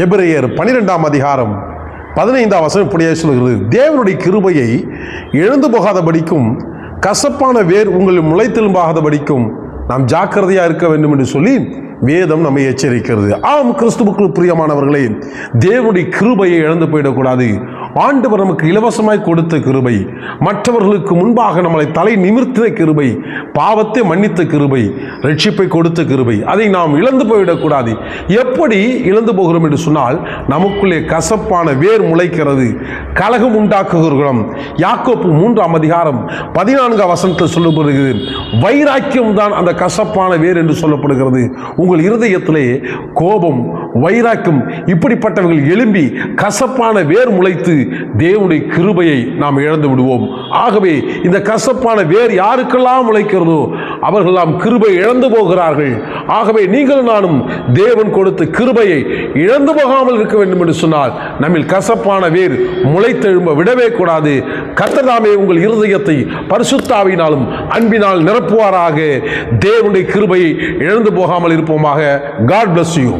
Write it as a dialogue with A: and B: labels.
A: எபிரேயர் 12ஆம் அதிகாரம் 15ஆம் வசனம் இப்படியே சொல்கிறது, தேவனுடைய கிருபையை இழந்து போகாதபடிக்கும் கசப்பான வேர் உங்களில் முளைத்தெலும்பாகாதபடிக்கும் நாம் ஜாக்கிரதையாக இருக்க வேண்டும் என்று சொல்லி வேதம் நம்மை எச்சரிக்கிறது. ஆம், கிறிஸ்துவுக்குள் பிரியமானவர்களே, தேவனுடைய கிருபையை இழந்து போயிடக்கூடாது. ஆண்டவர் நமக்கு இலவசமாய் கொடுத்த கிருபை, மற்றவர்களுக்கு முன்பாக நம்மளை தலை நிமிர்த்தின கிருபை, பாவத்தை மன்னித்த கிருபை, ரட்சிப்பை கொடுத்த கிருபை, அதை நாம் இழந்து போய்விடக்கூடாது. எப்படி இழந்து போகிறோம் என்று சொன்னால், நமக்குள்ளே கசப்பான வேர் முளைக்கிறது, கலகம் உண்டாக்குகிறோம். யாக்கோப்பு 3ஆம் அதிகாரம் 14ஆம் வசனத்தில் சொல்லப்படுகிறது, வைராக்கியம் தான் அந்த கசப்பான வேர் என்று சொல்லப்படுகிறது. உங்கள் இருதயத்திலே கோபம், வைராக்கியம் இப்படிப்பட்டவர்கள் எழும்பி கசப்பான வேர் முளைத்து தேவனுடைய கிருபையை நாம் இழந்து விடுவோம். ஆகவே இந்த கசப்பான வேர் யாருக்கெல்லாம் முளைக்கிறதோ அவர்களெல்லாம் கிருபை இழந்து போகிறார்கள். ஆகவே நீங்கள் நானும் தேவன் கொடுத்த கிருபையை இழந்து போகாமல் இருக்க வேண்டும் என்று சொன்னால் நம்மில் கசப்பான வேர் முளைத்தெழும்ப விடவே கூடாது. கர்த்தர் தாமே உங்கள் இருதயத்தை பரிசுத்த அன்பினால் நிரப்புவாராக. தேவனுடைய கிருபையை இழந்து போகாமல் இருப்போமாக. God bless you.